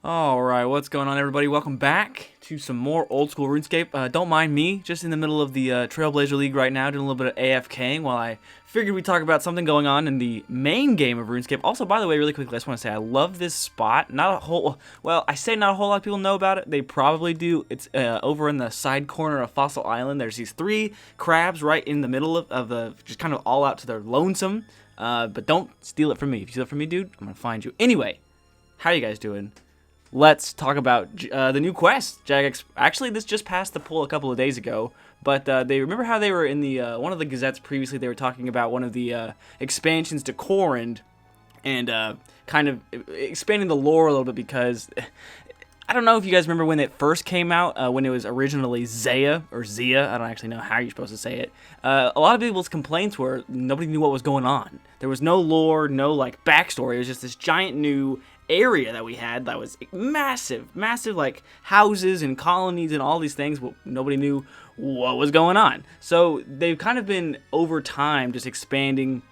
Alright, what's going on, everybody? Welcome back to some more old school RuneScape. Don't mind me, just in the middle of the Trailblazer League right now, doing a little bit of AFKing while I figured we'd talk about something going on in the main game of RuneScape. Also, by the way, really quickly, I just want to say I love this spot. Not a whole, well, I say not a whole lot of people know about it. They probably do. It's over in the side corner of Fossil Island. There's these 3 crabs right in the middle of the, just kind of all out to their lonesome. But don't steal it from me. If you steal it from me, dude, I'm going to find you. Anyway, how you guys doing? Let's talk about the new quest. Jagex, actually, this just passed the poll a couple of days ago, but they remember how they were in the one of the gazettes previously. They were talking about one of the expansions to Kourend and kind of expanding the lore a little bit, because I don't know if you guys remember when it first came out, when it was originally Zaya or Zia. I don't actually know how you're supposed to say it. A lot of people's complaints were nobody knew what was going on. There was no lore, no like backstory. It was just this giant new area that we had that was massive, like houses and colonies and all these things. Well, nobody knew what was going on. So they've kind of been over time just expanding,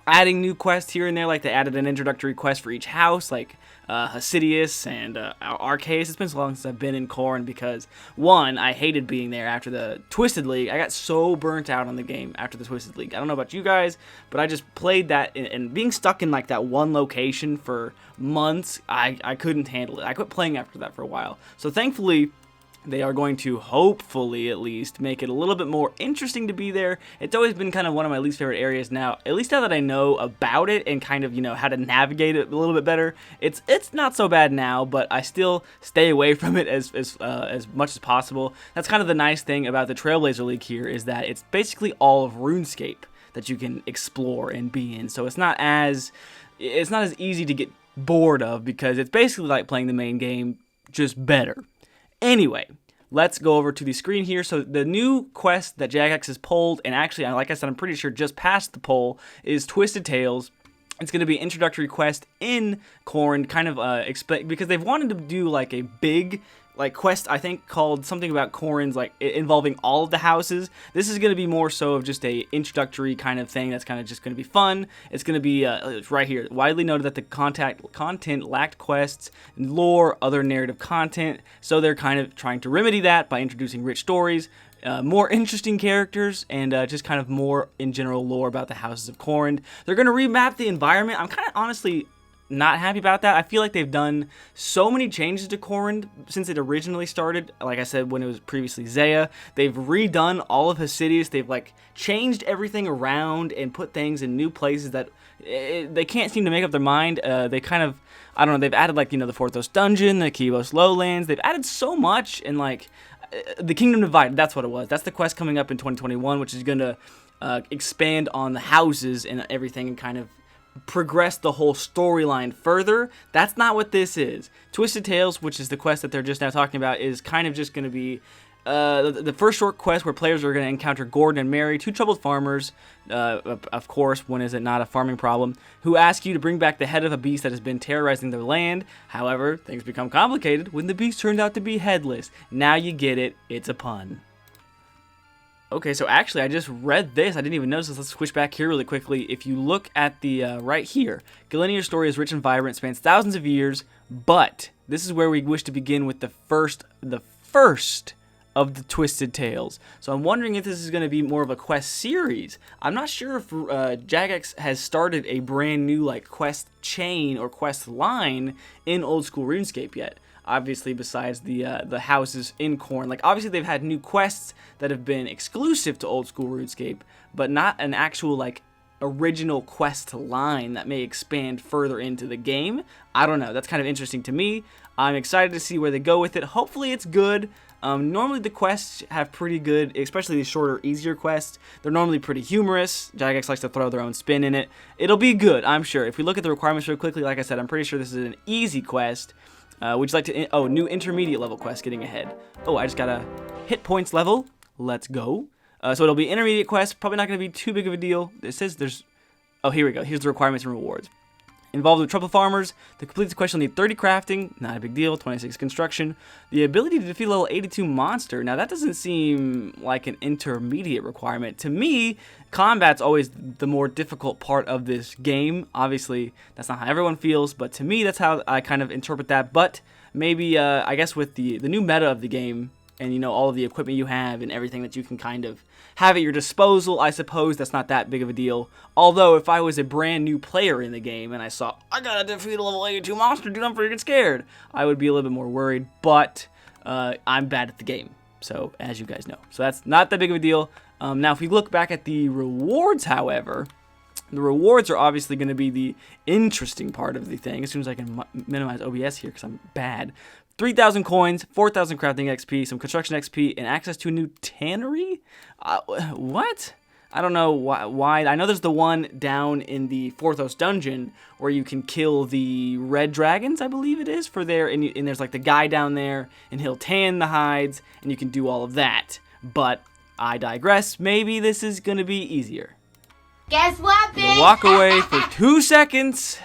adding new quests here and there. Like they added an introductory quest for each house, like Hasidius and Arceus. It's been so long since I've been in Kourend because, one, I hated being there after the Twisted League. I got so burnt out on the game after the Twisted League. I don't know about you guys, but I just played that, and being stuck in like that one location for months, I couldn't handle it. I quit playing after that for a while. So thankfully, they are going to, hopefully at least, make it a little bit more interesting to be there. It's always been kind of one of my least favorite areas now. At least now that I know about it and kind of, you know, how to navigate it a little bit better. It's not so bad now, but I still stay away from it as much as possible. That's kind of the nice thing about the Trailblazer League here, is that it's basically all of RuneScape that you can explore and be in. So it's not as easy to get bored of, because it's basically like playing the main game, just better. Anyway, let's go over to the screen here. So the new quest that Jagex has pulled, and actually, like I said, I'm pretty sure just passed the poll, is Twisted Tales. It's going to be an introductory quest in Kourend, kind of because they've wanted to do like a big quest, I think, called something about Kourend's, like involving all of the houses. This is going to be more so of just a introductory kind of thing that's kind of just going to be fun. It's going to be it's right here. Widely noted that the content lacked quests, lore, other narrative content, so they're kind of trying to remedy that by introducing rich stories, more interesting characters, and just kind of more in general lore about the houses of Kourend. They're going to remap the environment. I'm kind of honestly not happy about that. I feel like they've done so many changes to Kourend since it originally started. Like I said, when it was previously Zaya, they've redone all of Hasidius. They've like changed everything around and put things in new places that they can't seem to make up their mind. They kind of, I don't know, they've added like, you know, the Forthos Dungeon, the Kivos Lowlands. They've added so much, and like the Kingdom Divided, that's what it was. That's the quest coming up in 2021, which is going to expand on the houses and everything and kind of progress the whole storyline further. That's not what this is. Twisted Tales, which is the quest that they're just now talking about, is kind of just going to be the first short quest where players are going to encounter Gordon and Mary, 2 troubled farmers, of course, when is it not a farming problem, who ask you to bring back the head of a beast that has been terrorizing their land. However, things become complicated when the beast turns out to be headless. Now you get it. It's a pun. Okay, so actually, I just read this. I didn't even notice this. Let's switch back here really quickly. If you look at the right here, Galenier's story is rich and vibrant, spans thousands of years, but this is where we wish to begin with the first of the Twisted Tales. So I'm wondering if this is going to be more of a quest series. I'm not sure if Jagex has started a brand new like quest chain or quest line in old school RuneScape yet. Obviously, besides the houses in Kourend. Like, obviously, they've had new quests that have been exclusive to old school RuneScape, but not an actual, like, original quest line that may expand further into the game. I don't know. That's kind of interesting to me. I'm excited to see where they go with it. Hopefully, it's good. Normally, the quests have pretty good, especially the shorter, easier quests. They're normally pretty humorous. Jagex likes to throw their own spin in it. It'll be good, I'm sure. If we look at the requirements real quickly, like I said, I'm pretty sure this is an easy quest. Would you like to, new intermediate level quest getting ahead. Oh, I just got a hit points level. Let's go. So it'll be intermediate quest, probably not going to be too big of a deal. It says there's, oh, here we go. Here's the requirements and rewards. Involved with Trouble Farmers, to complete the quest you'll need 30 crafting, not a big deal, 26 construction. The ability to defeat a level 82 monster, now that doesn't seem like an intermediate requirement. To me, combat's always the more difficult part of this game. Obviously, that's not how everyone feels, but to me, that's how I kind of interpret that. But maybe, I guess with the new meta of the game, and you know, all of the equipment you have and everything that you can kind of have at your disposal, I suppose that's not that big of a deal. Although, if I was a brand new player in the game and I saw, I gotta defeat a level 82 monster, dude, I'm freaking scared, I would be a little bit more worried, but I'm bad at the game, so as you guys know. So that's not that big of a deal. Now, if we look back at the rewards, however, the rewards are obviously going to be the interesting part of the thing, as soon as I can minimize OBS here because I'm bad. 3,000 coins, 4,000 crafting XP, some construction XP, and access to a new tannery? What? I don't know why. I know there's the one down in the Forthos dungeon where you can kill the red dragons, I believe it is, for there, and there's like the guy down there, and he'll tan the hides, and you can do all of that. But I digress. Maybe this is going to be easier. Guess what, bitch? You walk away for 2 seconds,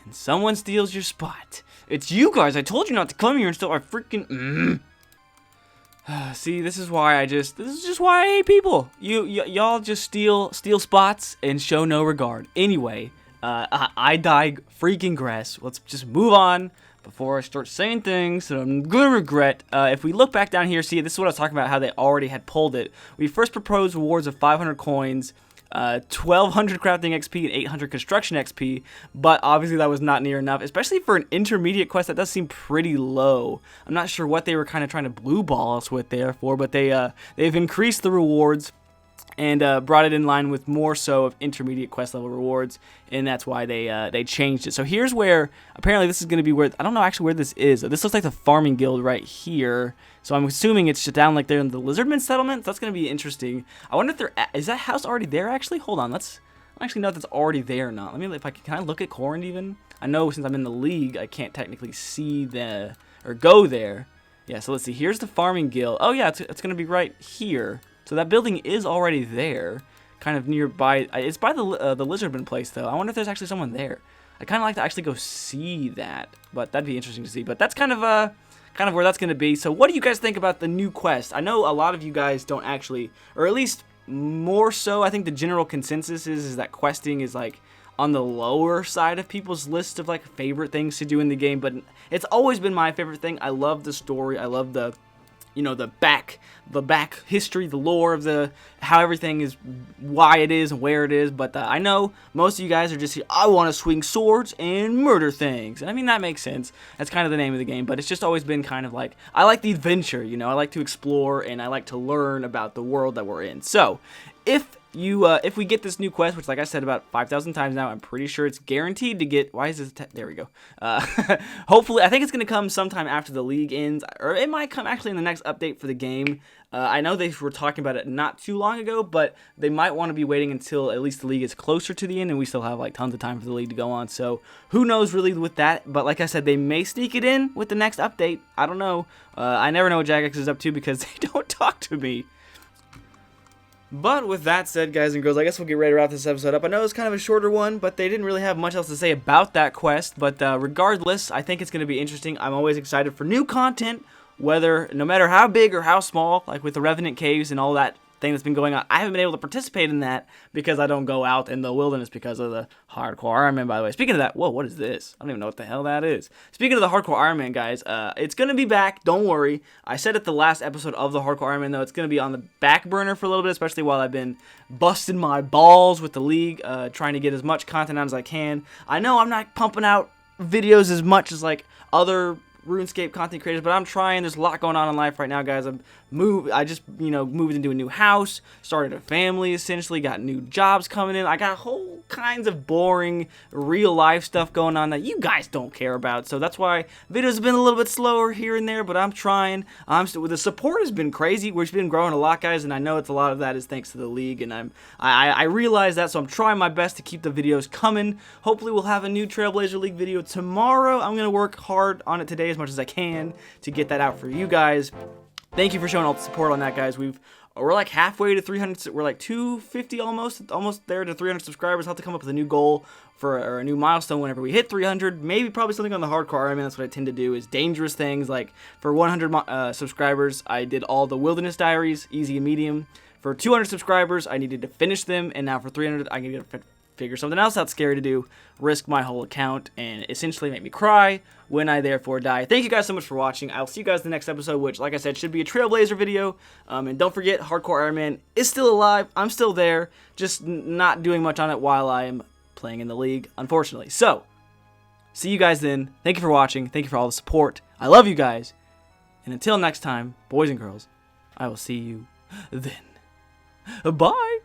and someone steals your spot. It's you guys. I told you not to come here and steal our freaking. See, this is why this is just why I hate people. Y'all just steal spots and show no regard. Anyway, I digress. Let's just move on before I start saying things that I'm gonna regret. If we look back down here, see, this is what I was talking about, how they already had pulled it. We first proposed rewards of 500 coins. 1,200 crafting XP and 800 construction XP, but obviously that was not near enough, especially for an intermediate quest. That does seem pretty low. I'm not sure what they were kind of trying to blue ball us with there for, but they've increased the rewards and brought it in line with more so of intermediate quest level rewards, and that's why they changed it. So here's where, apparently this is going to be where, I don't know actually where this is. This looks like the farming guild right here, so I'm assuming it's just down like there in the Lizardman settlement. So that's going to be interesting. I wonder if is that house already there actually? Hold on, I don't actually know if that's already there or not. Let me, if I can I look at Kourend even? I know since I'm in the league, I can't technically see or go there. Yeah, so let's see, here's the farming guild. Oh yeah, it's going to be right here. So that building is already there, kind of nearby. It's by the Lizardman place, though. I wonder if there's actually someone there. I kind of like to actually go see that, but that'd be interesting to see. But that's kind of where that's going to be. So what do you guys think about the new quest? I know a lot of you guys don't actually, or at least more so, I think the general consensus is that questing is like on the lower side of people's list of like favorite things to do in the game. But it's always been my favorite thing. I love the story. I love the back history, the lore of how everything is, why it is and where it is. But I know most of you guys are just here, I want to swing swords and murder things. And I mean, that makes sense. That's kind of the name of the game, but it's just always been kind of like, I like the adventure, I like to explore and I like to learn about the world that we're in. So if we get this new quest, which like I said about 5,000 times now, I'm pretty sure it's guaranteed to get, why is this, there we go. Hopefully, I think it's going to come sometime after the league ends, or it might come actually in the next update for the game. I know they were talking about it not too long ago, but they might want to be waiting until at least the league is closer to the end, and we still have like tons of time for the league to go on, so who knows really with that. But like I said, they may sneak it in with the next update. I don't know. I never know what Jagex is up to because they don't talk to me. But with that said, guys and girls, I guess we'll get ready to wrap this episode up. I know it's kind of a shorter one, but they didn't really have much else to say about that quest. But regardless, I think it's going to be interesting. I'm always excited for new content, no matter how big or how small, like with the Revenant Caves and all that thing that's been going on. I haven't been able to participate in that because I don't go out in the wilderness because of the hardcore Iron Man, by the way. Speaking of that, whoa, what is this? I don't even know what the hell that is. Speaking of the hardcore Iron Man, guys, it's going to be back. Don't worry. I said at the last episode of the hardcore Iron Man, though, it's going to be on the back burner for a little bit, especially while I've been busting my balls with the league, trying to get as much content out as I can. I know I'm not pumping out videos as much as like other RuneScape content creators, but I'm trying. There's a lot going on in life right now, guys. I just moved into a new house, started a family, essentially got new jobs coming in. I got whole kinds of boring real life stuff going on that you guys don't care about. So that's why videos have been a little bit slower here and there, but I'm trying. The support has been crazy. We've been growing a lot, guys, and I know it's a lot of that is thanks to the league, and I realize that, so I'm trying my best to keep the videos coming. Hopefully we'll have a new Trailblazer League video tomorrow. I'm gonna work hard on it today as much as I can to get that out for you guys. Thank you for showing all the support on that, guys. We've we're like halfway to 300. We're like 250 almost there to 300 subscribers. I'll have to come up with a new goal or a new milestone whenever we hit 300. Maybe probably something on the hardcore Iron Man. That's what I tend to do, is dangerous things. Like for 100 subscribers, I did all the Wilderness Diaries, easy and medium. For 200 subscribers, I needed to finish them, and now for 300, I need to figure something else out scary to do, risk my whole account, and essentially make me cry when I therefore die. Thank you guys so much for watching. I'll see you guys in the next episode, which, like I said, should be a Trailblazer video. And don't forget, Hardcore Iron Man is still alive. I'm still there, just not doing much on it while I am playing in the league, unfortunately. So, see you guys then. Thank you for watching. Thank you for all the support. I love you guys. And until next time, boys and girls, I will see you then. Bye.